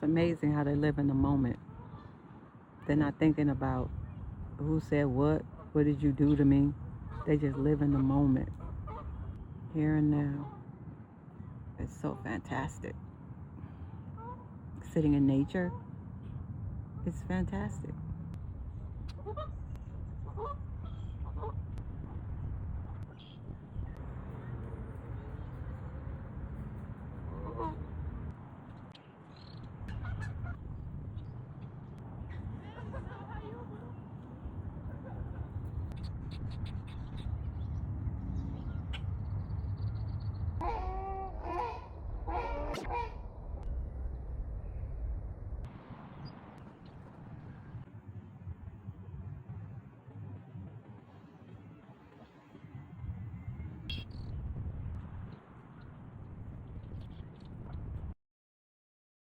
amazing how they live in the moment. They're not thinking about who said what did you do to me. They just live in the moment, here and now. It's so fantastic. Sitting in nature, it's fantastic.